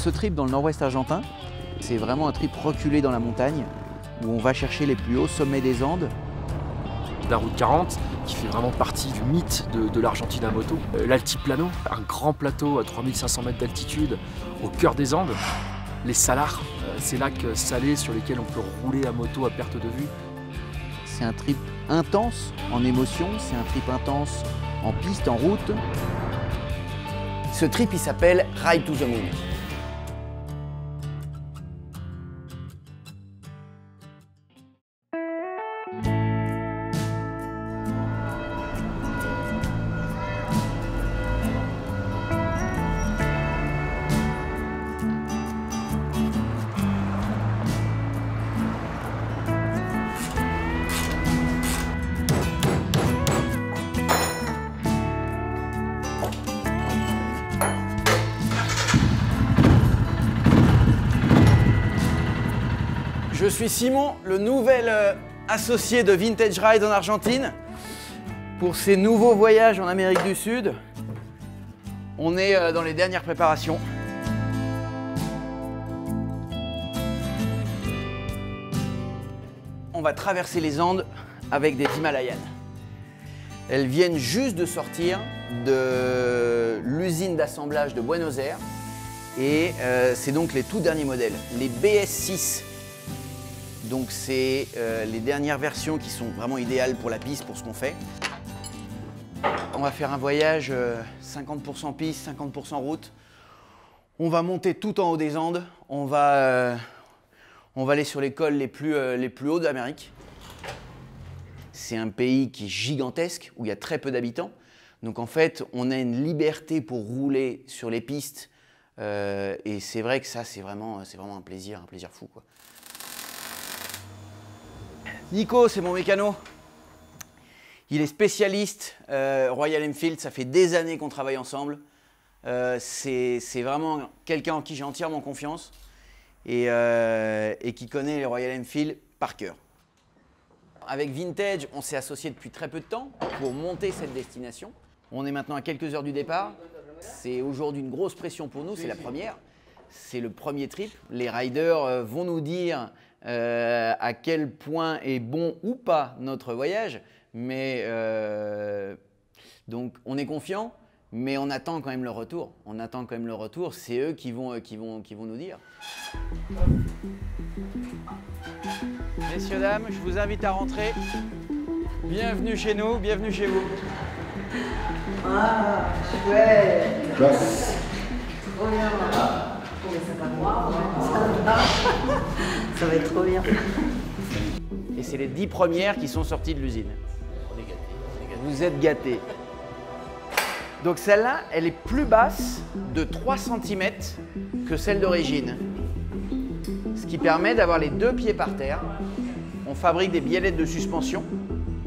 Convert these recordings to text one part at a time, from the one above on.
Ce trip dans le nord-ouest argentin, c'est vraiment un trip reculé dans la montagne, où on va chercher les plus hauts sommets des Andes. La route 40, qui fait vraiment partie du mythe de l'Argentine à moto. L'Altiplano, un grand plateau à 3500 mètres d'altitude, au cœur des Andes. Les salars, ces lacs salés sur lesquels on peut rouler à moto à perte de vue. C'est un trip intense en émotion, c'est un trip intense en piste, en route. Ce trip, il s'appelle Ride to the Moon. Je suis Simon, le nouvel associé de Vintage Ride en Argentine. Pour ces nouveaux voyages en Amérique du Sud, on est dans les dernières préparations. On va traverser les Andes avec des Himalayanes. Elles viennent juste de sortir de l'usine d'assemblage de Buenos Aires et c'est donc les tout derniers modèles, les BS6. Donc c'est les dernières versions qui sont vraiment idéales pour la piste, pour ce qu'on fait. On va faire un voyage 50% piste, 50% route. On va monter tout en haut des Andes. On va aller sur les cols les plus hauts d'Amérique. C'est un pays qui est gigantesque, où il y a très peu d'habitants. Donc en fait, on a une liberté pour rouler sur les pistes. Et c'est vrai que ça, c'est vraiment un plaisir fou, quoi. Nico, c'est mon mécano. Il est spécialiste Royal Enfield, ça fait des années qu'on travaille ensemble. C'est vraiment quelqu'un en qui j'ai entièrement confiance et qui connaît les Royal Enfield par cœur. Avec Vintage, on s'est associé depuis très peu de temps pour monter cette destination. On est maintenant à quelques heures du départ. C'est aujourd'hui une grosse pression pour nous, c'est la première. C'est le premier trip. Les riders vont nous dire à quel point est bon ou pas notre voyage. Mais donc on est confiant, mais on attend quand même le retour. On attend quand même le retour. C'est eux qui vont nous dire. Messieurs, dames, je vous invite à rentrer. Bienvenue chez nous, bienvenue chez vous. Ah, chouette. Trop bien. Ça va être trop bien. Et c'est les 10 premières qui sont sorties de l'usine. On est gâtés. Vous êtes gâtés. Donc celle-là, elle est plus basse de 3 cm que celle d'origine. Ce qui permet d'avoir les deux pieds par terre. On fabrique des biellettes de suspension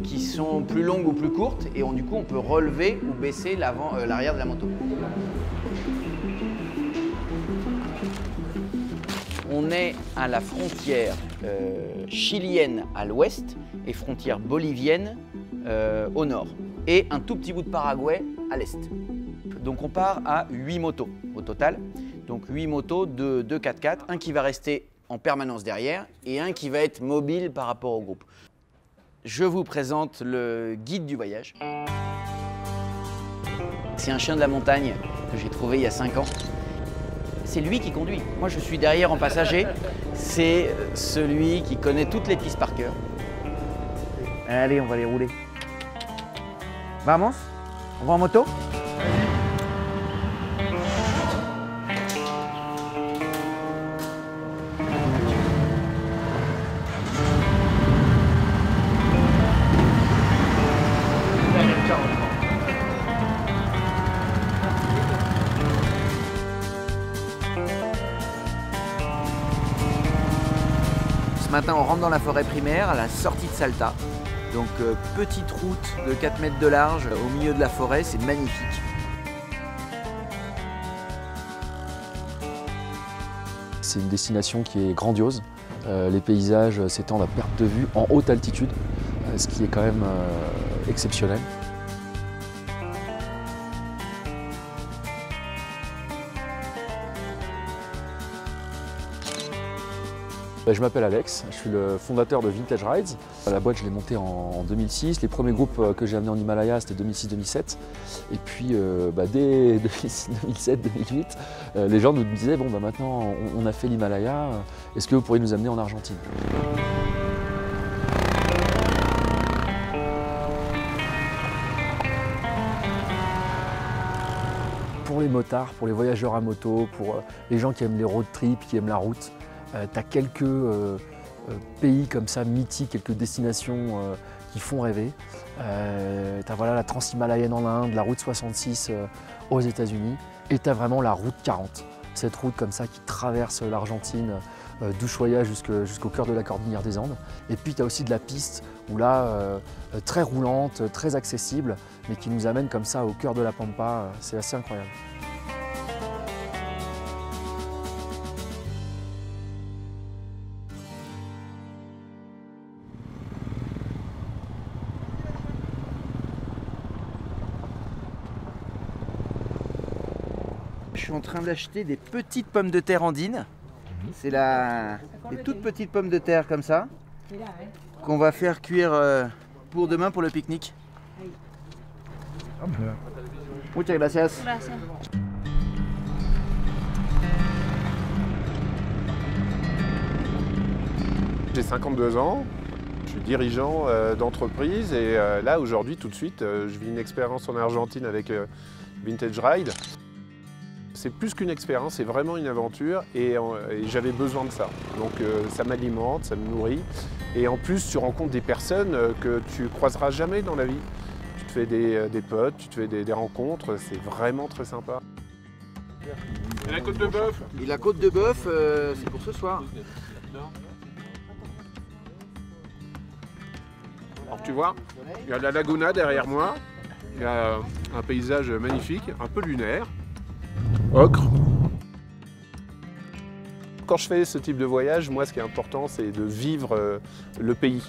qui sont plus longues ou plus courtes et du coup on peut relever ou baisser l'arrière de la moto. On est à la frontière chilienne à l'ouest et frontière bolivienne au nord. Et un tout petit bout de Paraguay à l'est. Donc on part à 8 motos au total. Donc 8 motos de 2 4x4, un qui va rester en permanence derrière et un qui va être mobile par rapport au groupe. Je vous présente le guide du voyage. C'est un chien de la montagne que j'ai trouvé il y a 5 ans. C'est lui qui conduit. Moi, je suis derrière en passager. C'est celui qui connaît toutes les pistes par cœur. Allez, on va les rouler. Vamos? On va en moto? Ce matin, on rentre dans la forêt primaire à la sortie de Salta. Donc, petite route de 4 mètres de large au milieu de la forêt, c'est magnifique. C'est une destination qui est grandiose. Les paysages s'étendent à perte de vue en haute altitude, ce qui est quand même exceptionnel. Je m'appelle Alex, je suis le fondateur de Vintage Rides. La boîte, je l'ai montée en 2006. Les premiers groupes que j'ai amenés en Himalaya, c'était 2006-2007. Et puis, dès 2007-2008, les gens nous disaient, bon, maintenant, on a fait l'Himalaya, est-ce que vous pourriez nous amener en Argentine ? Pour les motards, pour les voyageurs à moto, pour les gens qui aiment les road trips, qui aiment la route, tu as quelques pays comme ça mythiques, quelques destinations qui font rêver. Tu as voilà, la Trans-Himalayenne en Inde, la route 66 aux États-Unis, et tu as vraiment la route 40. Cette route comme ça qui traverse l'Argentine d'Ushuaia jusqu'au cœur de la Cordillère des Andes. Et puis tu as aussi de la piste où là, très roulante, très accessible, mais qui nous amène comme ça au cœur de la Pampa. C'est assez incroyable. Je suis en train d'acheter des petites pommes de terre andines. C'est des toutes petites pommes de terre comme ça qu'on va faire cuire pour demain pour le pique-nique. Muchas gracias. J'ai 52 ans, je suis dirigeant d'entreprise et là aujourd'hui tout de suite je vis une expérience en Argentine avec Vintage Ride. C'est plus qu'une expérience, c'est vraiment une aventure et j'avais besoin de ça. Donc ça m'alimente, ça me nourrit et en plus tu rencontres des personnes que tu croiseras jamais dans la vie. Tu te fais des potes, tu te fais des rencontres, c'est vraiment très sympa. Et la côte de bœuf? Et la côte de bœuf, c'est pour ce soir. Alors tu vois, il y a la laguna derrière moi, il y a un paysage magnifique, un peu lunaire. Ocre. Quand je fais ce type de voyage, moi ce qui est important c'est de vivre le pays.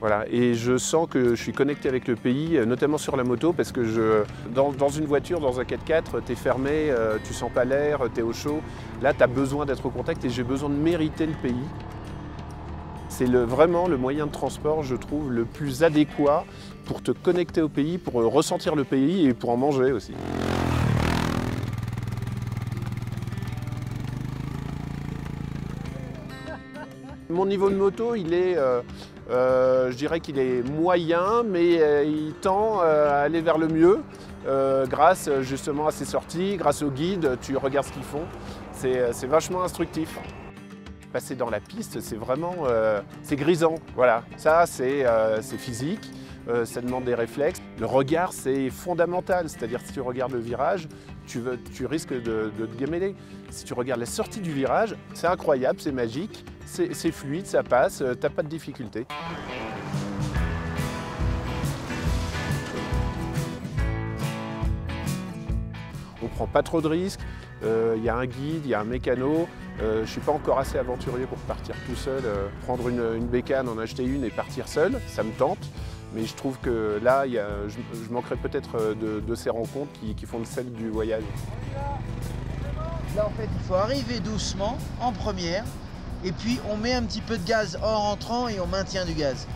Voilà. Et je sens que je suis connecté avec le pays, notamment sur la moto, parce que dans une voiture, dans un 4x4, tu es fermé, tu sens pas l'air, tu es au chaud. Là tu as besoin d'être au contact et j'ai besoin de mériter le pays. C'est vraiment le moyen de transport, je trouve, le plus adéquat pour te connecter au pays, pour ressentir le pays et pour en manger aussi. Mon niveau de moto, il est, je dirais qu'il est moyen, mais il tend à aller vers le mieux grâce justement à ces sorties, grâce aux guides, tu regardes ce qu'ils font, c'est vachement instructif. Passer dans la piste, c'est vraiment, c'est grisant, voilà. Ça, c'est physique, ça demande des réflexes. Le regard, c'est fondamental, c'est-à-dire si tu regardes le virage, tu risques de te gamêler. Si tu regardes la sortie du virage, c'est incroyable, c'est magique, c'est fluide, ça passe, t'as pas de difficulté. On prend pas trop de risques, il y a un guide, il y a un mécano. Je ne suis pas encore assez aventurier pour partir tout seul. Prendre une bécane, en acheter une et partir seul, ça me tente. Mais je trouve que là, je manquerais peut-être de ces rencontres qui font le sel du voyage. Là, en fait, il faut arriver doucement, en première, et puis on met un petit peu de gaz en rentrant et on maintient du gaz.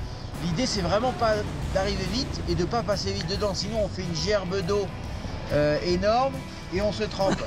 L'idée, c'est vraiment pas d'arriver vite et de pas passer vite dedans, sinon on fait une gerbe d'eau énorme et on se trempe.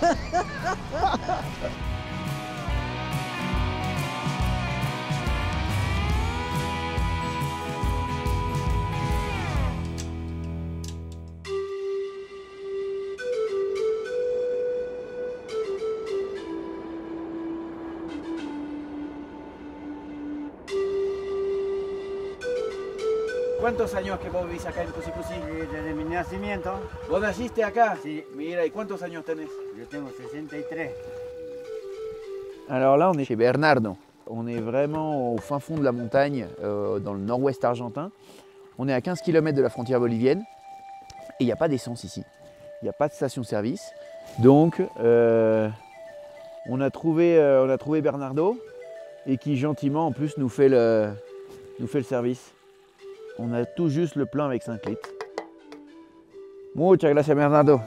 ¿Cuántos años que vos vivís acá en Cusicusi? Desde mi nacimiento, ¿Vos naciste acá? sí, Mira, ¿y cuántos años tenés? yo tengo 63. Alors là, on est chez Bernardo. On est vraiment au fin fond de la montagne, dans le nord-ouest argentin. On est à 15 km de la frontière bolivienne et il n'y a pas d'essence ici. Il n'y a pas de station-service. Donc, on a trouvé Bernardo et qui gentiment en plus nous fait le service. On a tout juste le plein avec 5 litres. Muchas gracias, Bernardo.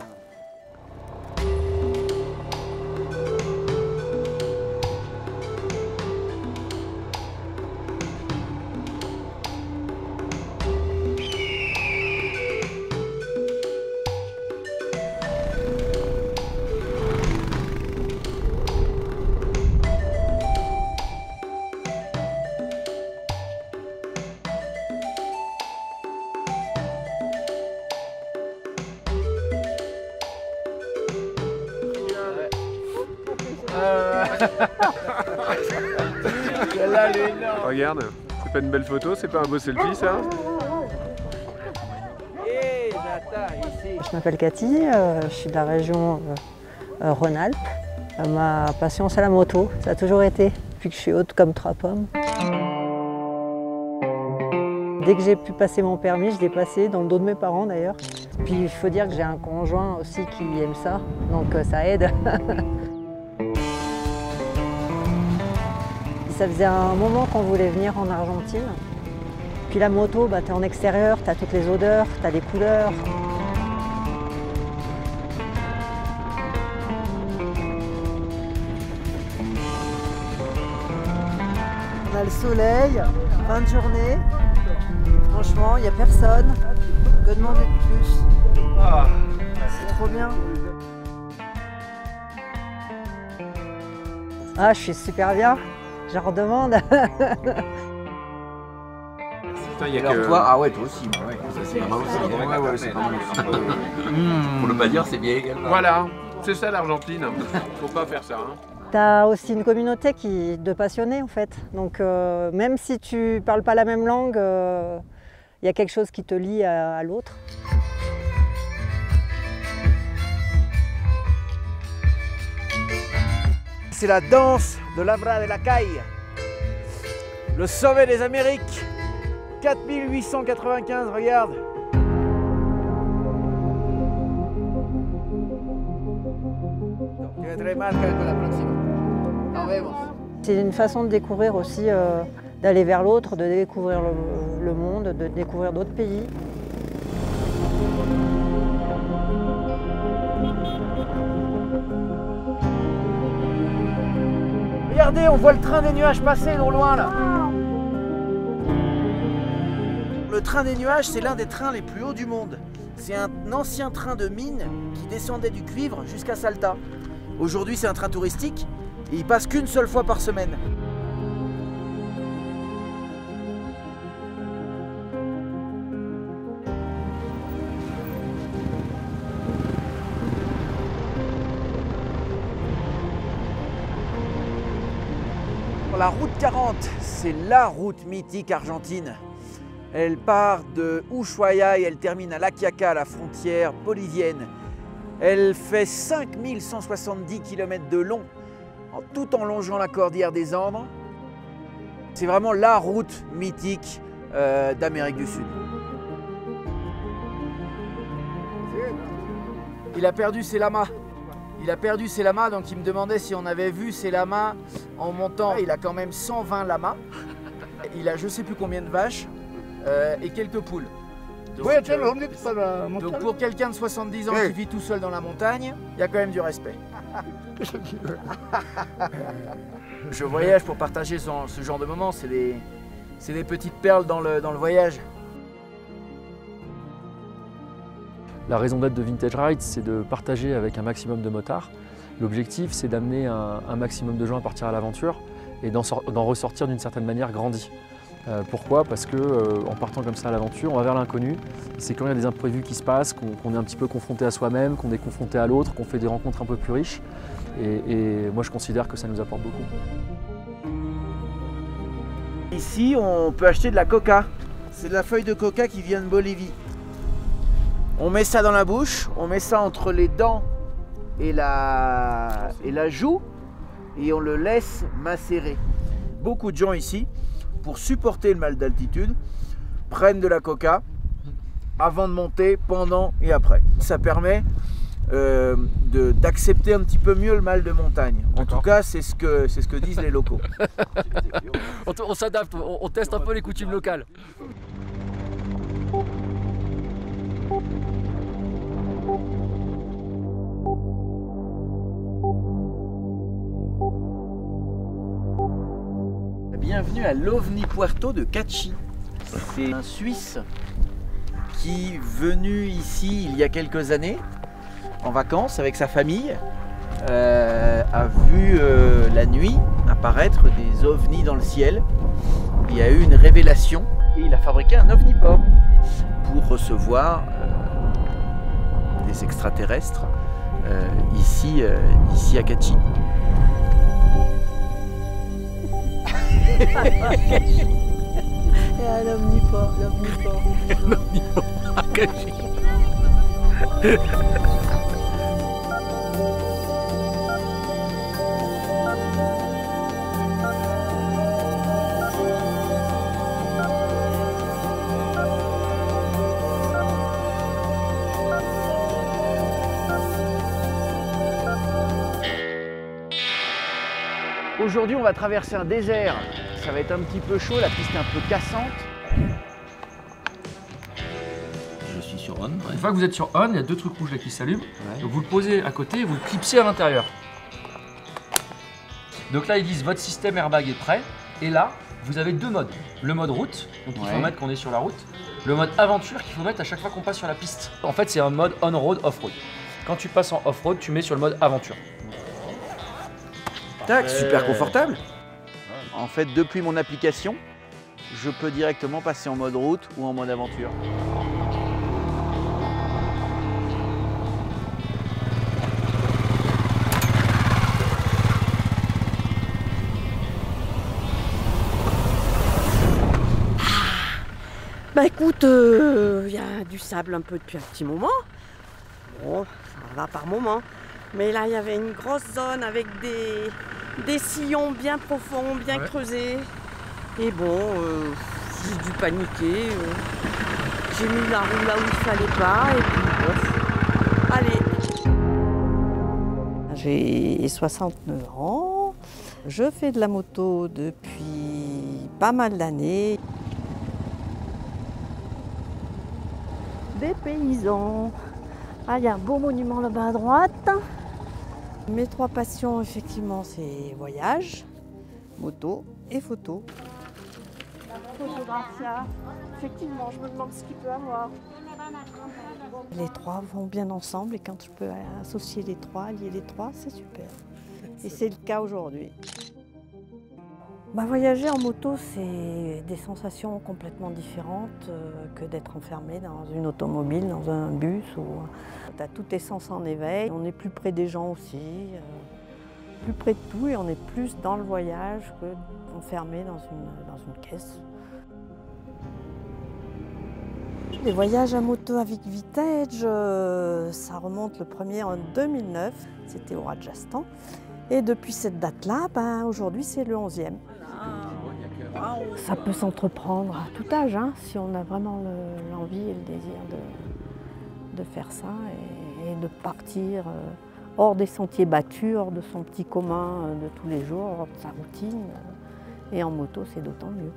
Regarde, c'est pas une belle photo, c'est pas un beau selfie ça? Je m'appelle Cathy, je suis de la région Rhône-Alpes. Ma passion c'est la moto, ça a toujours été, depuis que je suis haute comme 3 pommes. Dès que j'ai pu passer mon permis, je l'ai passé dans le dos de mes parents d'ailleurs. Puis il faut dire que j'ai un conjoint aussi qui aime ça, donc ça aide. Ça faisait un moment qu'on voulait venir en Argentine. Puis la moto, t'es en extérieur, t'as toutes les odeurs, t'as les couleurs. On a le soleil, fin de journée. Franchement, il n'y a personne. Que demander de plus? C'est trop bien. Ah, je suis super bien. Je redemande. Alors toi, ah ouais, toi aussi. Ouais. C'est moi aussi. C'est pas mal. Pour ne pas dire, c'est bien également. Voilà, c'est ça l'Argentine. Faut pas faire ça. Hein. Tu as aussi une communauté de passionnés en fait. Donc même si tu parles pas la même langue, il y a quelque chose qui te lie à l'autre. C'est la danse de l'Abra de la Caille, le sommet des Amériques, 4895, regarde. C'est une façon de découvrir aussi, d'aller vers l'autre, de découvrir le monde, de découvrir d'autres pays. Regardez, on voit le train des nuages passer au loin là. Le train des nuages, c'est l'un des trains les plus hauts du monde. C'est un ancien train de mine qui descendait du cuivre jusqu'à Salta. Aujourd'hui, c'est un train touristique et il passe qu'une seule fois par semaine. La route 40, c'est la route mythique argentine. Elle part de Ushuaia et elle termine à La Quiaca, la frontière bolivienne. Elle fait 5170 km de long, tout en longeant la cordillère des Andes. C'est vraiment la route mythique d'Amérique du Sud. Il a perdu ses lamas. Il a perdu ses lamas, donc il me demandait si on avait vu ses lamas en montant. Il a quand même 120 lamas. Il a je sais plus combien de vaches et quelques poules. Donc pour quelqu'un de 70 ans qui vit tout seul dans la montagne, il y a quand même du respect. Je voyage pour partager ce genre de moments, c'est des petites perles dans le voyage. La raison d'être de Vintage Ride, c'est de partager avec un maximum de motards. L'objectif, c'est d'amener un maximum de gens à partir à l'aventure et d'en ressortir d'une certaine manière grandi. Pourquoi? Parce qu'en partant comme ça à l'aventure, on va vers l'inconnu. C'est quand il y a des imprévus qui se passent, qu'on est un petit peu confronté à soi-même, qu'on est confronté à l'autre, qu'on fait des rencontres un peu plus riches. Et moi, je considère que ça nous apporte beaucoup. Ici, on peut acheter de la coca. C'est de la feuille de coca qui vient de Bolivie. On met ça dans la bouche, on met ça entre les dents et la joue et on le laisse macérer. Beaucoup de gens ici, pour supporter le mal d'altitude, prennent de la coca avant de monter, pendant et après. Ça permet d'accepter un petit peu mieux le mal de montagne. En tout cas, c'est ce que disent les locaux. On s'adapte, on teste un peu les coutumes locales. Bienvenue à l'OVNI Puerto de Catchy. C'est un Suisse qui est venu ici il y a quelques années en vacances avec sa famille, a vu la nuit apparaître des ovnis dans le ciel. Il y a eu une révélation et il a fabriqué un ovniport pour recevoir des extraterrestres ici à Catchy. Et l'omniport, Aujourd'hui, on va traverser un désert. Ça va être un petit peu chaud, la piste est un peu cassante. Je suis sur on. Une fois que vous êtes sur on, il y a deux trucs rouges là qui s'allument. Ouais. Donc vous le posez à côté et vous le clipsez à l'intérieur. Donc là, ils disent votre système airbag est prêt. Et là, vous avez deux modes. Le mode route, donc il faut mettre qu'on est sur la route. Le mode aventure qu'il faut mettre à chaque fois qu'on passe sur la piste. En fait, c'est un mode on-road, off-road. Quand tu passes en off-road, tu mets sur le mode aventure. Tac, super confortable. En fait, depuis mon application, je peux directement passer en mode route ou en mode aventure. Bah écoute, y a du sable un peu depuis un petit moment. Bon, ça va par moment. Mais là, il y avait une grosse zone avec des sillons bien profonds, bien creusés. Et bon, j'ai dû paniquer. J'ai mis la roue là où il fallait pas. Et puis bon, allez. J'ai 69 ans. Je fais de la moto depuis pas mal d'années. Des paysans. Ah, il y a un beau monument là-bas à droite. Mes trois passions, effectivement, c'est voyage, moto et photo. La photographia, effectivement, je me demande ce qu'il peut avoir. Les trois vont bien ensemble et quand je peux associer les trois, lier les trois, c'est super. Et c'est le cas aujourd'hui. Bah, voyager en moto, c'est des sensations complètement différentes que d'être enfermé dans une automobile, dans un bus. Tu as tous tes sens en éveil. On est plus près des gens aussi, plus près de tout et on est plus dans le voyage que enfermé dans une caisse. Les voyages à moto avec Vintage, ça remonte le premier en 2009, c'était au Rajasthan. Et depuis cette date-là, ben, aujourd'hui c'est le 11e. Ça peut s'entreprendre à tout âge, hein, si on a vraiment l'envie et le désir de faire ça et de partir hors des sentiers battus, hors de son petit commun de tous les jours, hors de sa routine. Et en moto, c'est d'autant mieux.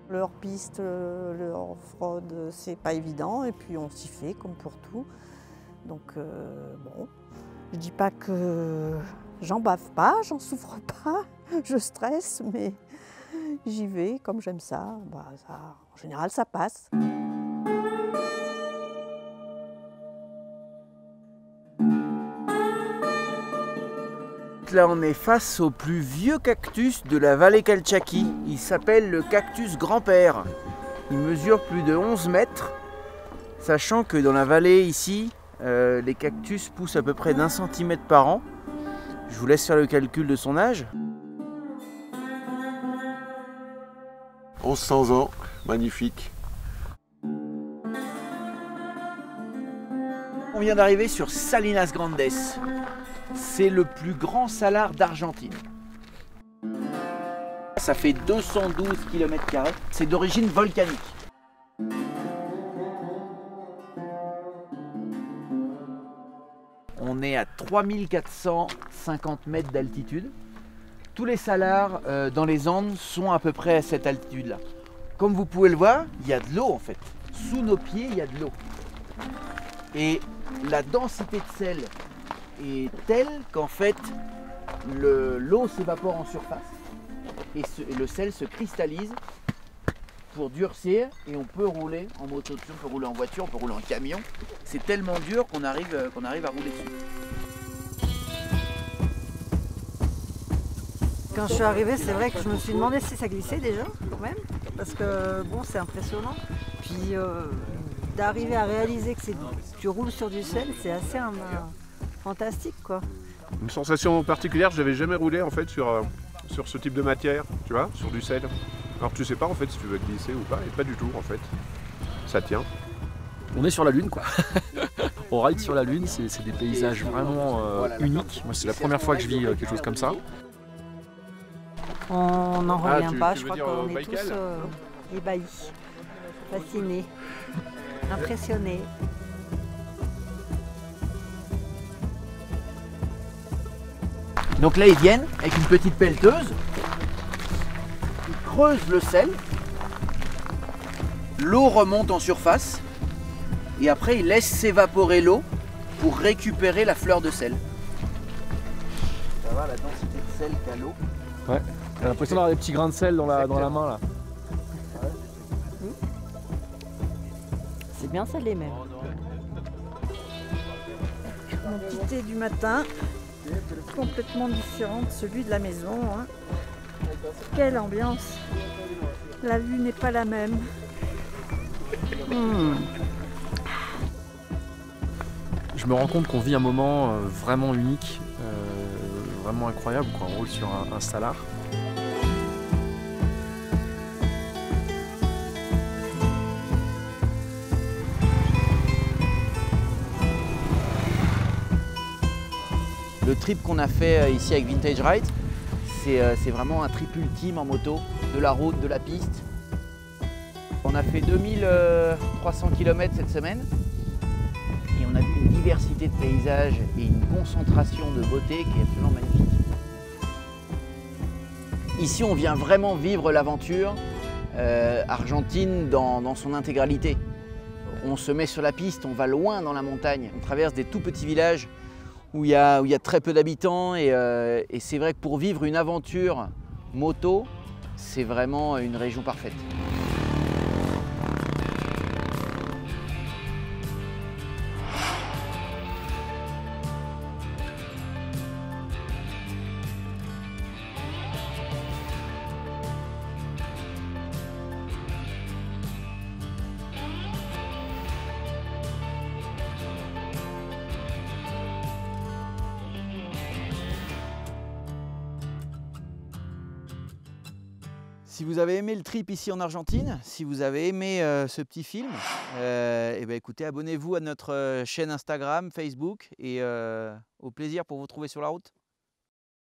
Le hors-piste, le off-road, c'est pas évident et puis on s'y fait comme pour tout. Donc bon, je dis pas que j'en bave pas, j'en souffre pas, je stresse, mais j'y vais comme j'aime ça. Bah, en général, ça passe. Là, on est face au plus vieux cactus de la vallée Calchaquí. Il s'appelle le cactus grand-père. Il mesure plus de 11 mètres, sachant que dans la vallée ici, les cactus poussent à peu près d'1 centimètre par an. Je vous laisse faire le calcul de son âge. 1100 ans, magnifique. On vient d'arriver sur Salinas Grandes. C'est le plus grand salar d'Argentine. Ça fait 212 km². C'est d'origine volcanique. On est à 3450 mètres d'altitude. Tous les salars dans les Andes sont à peu près à cette altitude-là. Comme vous pouvez le voir, il y a de l'eau en fait. Sous nos pieds, il y a de l'eau. Et la densité de sel est telle qu'en fait, l'eau s'évapore en surface. Et le sel se cristallise pour durcir et on peut rouler en moto dessus, on peut rouler en voiture, on peut rouler en camion. C'est tellement dur qu'on arrive à rouler dessus. Quand je suis arrivée, c'est vrai que je me suis demandé si ça glissait déjà, quand même, parce que bon, c'est impressionnant. Puis d'arriver à réaliser que tu roules sur du sel, c'est assez fantastique, quoi. Une sensation particulière, je n'avais jamais roulé en fait sur ce type de matière, tu vois, sur du sel. Alors tu sais pas en fait si tu veux glisser ou pas, et pas du tout en fait. Ça tient. On est sur la Lune quoi. On ride sur la Lune, c'est des paysages vraiment uniques. Moi c'est la première fois que je vis quelque chose comme ça. On n'en revient pas, tu je veux crois dire qu'on est Baïkal tous ébahis, fascinés, impressionnés. Donc là, ils viennent avec une petite pelleteuse, ils creusent le sel, l'eau remonte en surface et après ils laissent s'évaporer l'eau pour récupérer la fleur de sel. Ça va la densité de sel qu'a l'eau? Ouais, j'ai l'impression d'avoir des petits grains de sel dans la main là. C'est bien salé même. Mon petit thé du matin, complètement différent de celui de la maison. Hein. Quelle ambiance! La vue n'est pas la même. Je me rends compte qu'on vit un moment vraiment unique, vraiment incroyable, quoi. On roule sur un Salar. Le trip qu'on a fait ici avec Vintage Ride, c'est vraiment un trip ultime en moto, de la route, de la piste. On a fait 2300 km cette semaine et on a vu une diversité de paysages et une concentration de beauté qui est absolument magnifique. Ici, on vient vraiment vivre l'aventure argentine dans son intégralité. On se met sur la piste, on va loin dans la montagne, on traverse des tout petits villages où il y a très peu d'habitants et c'est vrai que pour vivre une aventure moto, c'est vraiment une région parfaite. Si vous avez aimé le trip ici en Argentine, si vous avez aimé ce petit film, eh ben écoutez, abonnez-vous à notre chaîne Instagram, Facebook et au plaisir pour vous retrouver sur la route.